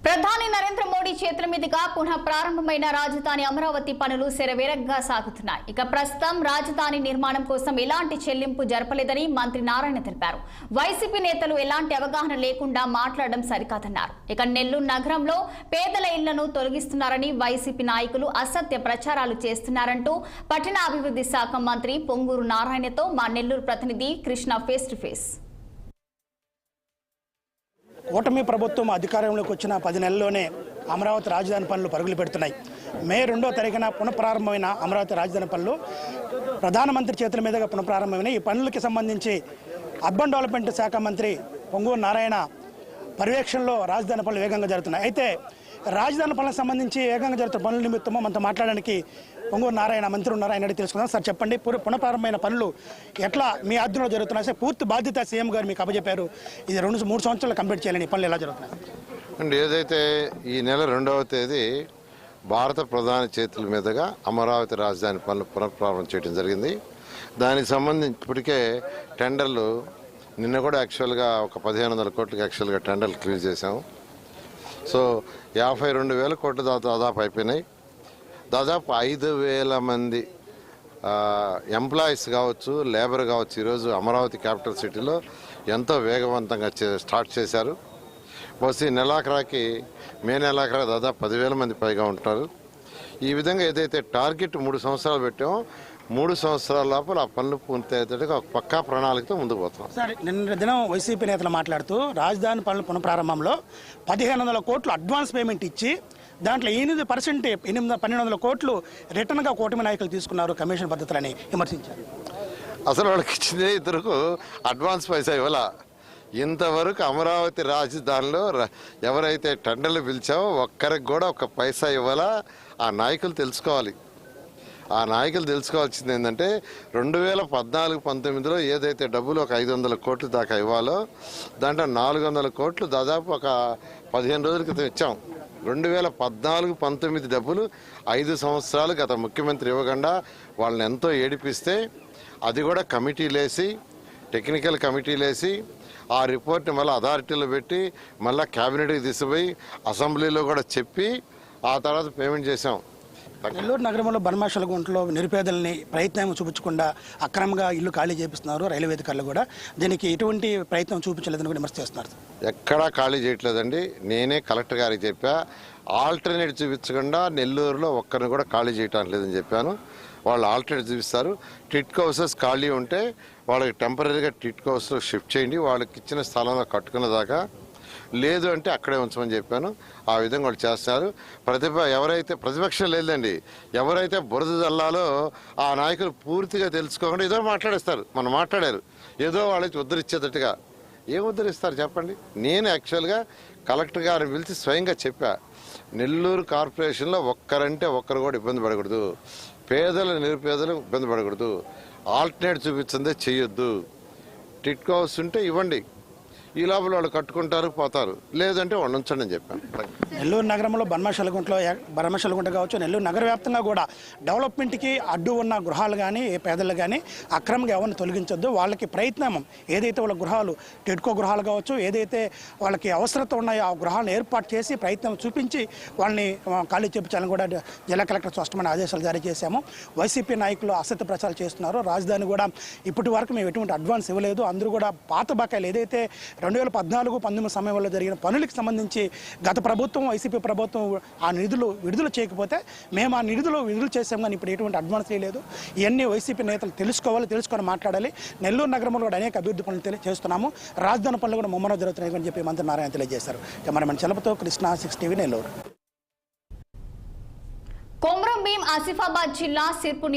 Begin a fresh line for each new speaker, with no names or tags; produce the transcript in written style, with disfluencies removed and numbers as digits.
ప్రధాని నరేంద్ర మోడీ చేతుల మీదుగా పునః ప్రారంభమైన రాజధాని అమరావతి పనులు శరవేగంగా సాగుతున్నాయి. ఇక ప్రస్తుతం రాజధాని నిర్మాణం కోసం ఎలాంటి చెల్లింపు జరపలేదని మంత్రి నారాయణ తెలిపారు. వైసీపీ నేతలు ఎలాంటి అవగాహన లేకుండా మాట్లాడడం సరికాదన్నారు. ఇక నెల్లూరు నగరంలో పేదల ఇళ్లను తొలగిస్తున్నారని వైసీపీ నాయకులు అసత్య ప్రచారాలు చేస్తున్నారంటూ పట్టణ అభివృద్ధి శాఖ మంత్రి పొంగూరు నారాయణతో మా నెల్లూరు ప్రతినిధి కృష్ణ ఫేస్ టు ఫేస్.
కూటమి ప్రభుత్వం అధికారంలోకి వచ్చిన 10 నెలల్లోనే అమరావతి రాజధాని పనులు పరుగులు పెడుతున్నాయి. మే 2వ తారీఖున పునఃప్రారంభమైన అమరావతి రాజధాని పనులు ప్రధానమంత్రి చేతుల మీదుగా పునఃప్రారంభమైన ఈ పనులకి సంబంధించి అర్బన్ డెవలప్మెంట్ శాఖ మంత్రి పొంగూరు నారాయణ పర్యవేక్షణలో రాజధాని పనులు వేగంగా జరుగుతున్నాయి. అయితే రాజధాని పనులకు సంబంధించి వేగంగా జరుగుతున్న పనుల నిమిత్తము మనతో మాట్లాడడానికి పొంగూరు నారాయణ మంత్రి ఉన్నారాయణ అడిగి తెలుసుకుందాం. సార్ చెప్పండి, పునఃప్రారంభమైన పనులు ఎట్లా మీ ఆధ్వర్యంలో జరుగుతున్నాయి? సార్ పూర్తి బాధ్యత సీఎం గారు మీకు అప్పచెప్పారు, ఇది 2-3 సంవత్సరాలు కంప్లీట్ చేయాలని పనులు ఎలా జరుగుతున్నాయి?
అండ్ ఏదైతే ఈ నెల 2వ తేదీ భారత ప్రధాని చేతుల మీదుగా అమరావతి రాజధాని పనులు పునఃప్రారంభం చేయడం జరిగింది. దానికి సంబంధించి ఇప్పటికే టెండర్లు నిన్న కూడా యాక్చువల్గా ఒక 1500 కోట్లకి యాక్చువల్గా టెండర్లు క్లియర్ చేశాము. సో 52,000 కోట్లు దాదాపు అయిపోయినాయి. దాదాపు 5,000 మంది ఎంప్లాయీస్ కావచ్చు, లేబర్ కావచ్చు, ఈరోజు అమరావతి క్యాపిటల్ సిటీలో ఎంతో వేగవంతంగా స్టార్ట్ చేశారు. బస్ ఈ నెలాఖరాకి మే నెలాఖరా దాదాపు 10,000 మంది పైగా ఉంటారు. ఈ విధంగా ఏదైతే టార్గెట్ 3 సంవత్సరాలు పెట్టామో 3 సంవత్సరాల లోపల ఆ పనులు పూర్తయ్యేటట్టుగా ఒక పక్కా ప్రణాళికతో ముందుకు పోతున్నాం.
సార్, నిన్న దినం వైసీపీ నేతలు మాట్లాడుతూ రాజధాని పనుల పునఃప్రారంభంలో 1,500 కోట్లు అడ్వాన్స్ పేమెంట్ ఇచ్చి దాంట్లో 1200 కోట్లు రిటర్న్గా కూటమి నాయకులు తీసుకున్నారు కమిషన్ పద్ధతులని విమర్శించారు.
అసలు వాళ్ళకి ఇచ్చిందే ఇద్దరుకు అడ్వాన్స్ పైసా ఇవ్వాల. ఇంతవరకు అమరావతి రాజధానిలో ఎవరైతే టెండర్లు పిలిచావో ఒక్కరికి కూడా ఒక పైసా ఇవ్వాలా. ఆ నాయకులు తెలుసుకోవాలి. ఆ నాయకులు తెలుసుకోవాల్సింది ఏంటంటే 2014-19లో ఏదైతే డబ్బులు ఒక 500 కోట్ల దాకా ఇవ్వాలో దాంట్లో 400 కోట్లు దాదాపు ఒక 15 రోజుల క్రితం ఇచ్చాం. 2014-19 డబ్బులు 5 సంవత్సరాలు గత ముఖ్యమంత్రి ఇవ్వకుండా వాళ్ళని ఎంతో ఏడిపిస్తే అది కూడా కమిటీలేసి, టెక్నికల్ కమిటీలేసి ఆ రిపోర్ట్ని మళ్ళీ అథారిటీలో పెట్టి మళ్ళీ క్యాబినెట్కి తీసుకుపోయి అసెంబ్లీలో కూడా చెప్పి ఆ తర్వాత పేమెంట్ చేశాం.
నెల్లూరు నగరంలో బనమాషల గుంటలో నిరుపేదల్ని ప్రయత్నం చూపించకుండా అక్రమంగా ఇల్లు ఖాళీ చేపిస్తున్నారు రైల్వే అధికారులు కూడా. దీనికి ఎటువంటి ప్రయత్నం చూపించలేదని కూడా విమర్శ చేస్తున్నారు.
ఎక్కడా ఖాళీ చేయట్లేదండి. నేనే కలెక్టర్ గారికి చెప్పా, ఆల్టర్నేట్ చూపించకుండా నెల్లూరులో ఒక్కరిని కూడా ఖాళీ చేయటం లేదని చెప్పాను. వాళ్ళు ఆల్టర్నేట్ చూపిస్తారు. టిట్కో హౌసెస్ ఖాళీ ఉంటే వాళ్ళకి టెంపరీగా టిట్కో హౌస్లో షిఫ్ట్ చేయండి, వాళ్ళకి ఇచ్చిన స్థలంలో కట్టుకున్న దాకా, లేదు అంటే అక్కడే ఉంచమని చెప్పాను. ఆ విధంగా వాళ్ళు చేస్తున్నారు. ఎవరైతే ప్రతిపక్షం లేదండి, ఎవరైతే బురద జల్లాలో ఆ నాయకులు పూర్తిగా తెలుసుకోకుండా ఏదో మాట్లాడేస్తారు. మనం మాట్లాడారు ఏదో వాళ్ళకి ఉద్ధరించేటట్టుగా. ఏం ఉద్ధరిస్తారు చెప్పండి? నేను యాక్చువల్గా కలెక్టర్ గారిని పిలిచి స్వయంగా చెప్పా, నెల్లూరు కార్పొరేషన్లో ఒక్కరంటే ఒక్కరు కూడా ఇబ్బంది పడకూడదు, పేదలు నిరుపేదలు ఇబ్బంది పడకూడదు, ఆల్టర్నేట్ చూపించిందే చెయ్యొద్దు, టిట్కో హౌస్ ఉంటే ఇవ్వండి, ఈ లోపల వాళ్ళు కట్టుకుంటారు పోతారు, లేదంటే వాళ్ళు ఉంచండి అని చెప్పాను.
నెల్లూరు నగరంలో బనమాషలగుంట కావచ్చు, నెల్లూరు నగర వ్యాప్తంగా కూడా డెవలప్మెంట్కి అడ్డు ఉన్న గృహాలు కానీ పేదలు కానీ అక్రమంగా ఎవరిని తొలగించొద్దు. వాళ్ళకి ప్రయత్నం ఏదైతే వాళ్ళ గృహాలు టిడ్కో గృహాలు కావచ్చు, ఏదైతే వాళ్ళకి అవసరత ఉన్నాయో ఆ గృహాలను ఏర్పాటు చేసి ప్రయత్నం చూపించి వాళ్ళని ఖాళీ చేయించాలని కూడా జిల్లా కలెక్టర్ స్పష్టమైన ఆదేశాలు జారీ చేశాము. వైసీపీ నాయకులు అసత్య ప్రచారం చేస్తున్నారు. రాజధాని కూడా ఇప్పటి వరకు మేము ఎటువంటి అడ్వాన్స్ ఇవ్వలేదు, అందరూ కూడా పాత బకాయిలు ఏదైతే 2014-19 సమయంలో జరిగిన పనులకు సంబంధించి గత ప్రభుత్వం వైసీపీ ప్రభుత్వం ఆ నిధులు విడుదల చేయకపోతే మేము ఆ నిధులు విడుదల చేసాం, కానీ ఇప్పుడు ఎటువంటి అడ్వాన్స్ లేదు. ఇవన్నీ వైసీపీ నేతలు తెలుసుకొని మాట్లాడాలి. నెల్లూరు నగరంలో కూడా అనేక అభివృద్ధి పనులు చేస్తున్నాము, రాజధాని పనులు కూడా ముమ్మరం జరుగుతున్నాయని చెప్పి మంత్రి నారాయణ తెలియజేశారు. కెమెరామెన్ చలపతో కృష్ణ, 6 టీవీ, నెల్లూరు.
కొమ్రం భీం ఆసిఫాబాద్ జిల్లా సిర్పూర్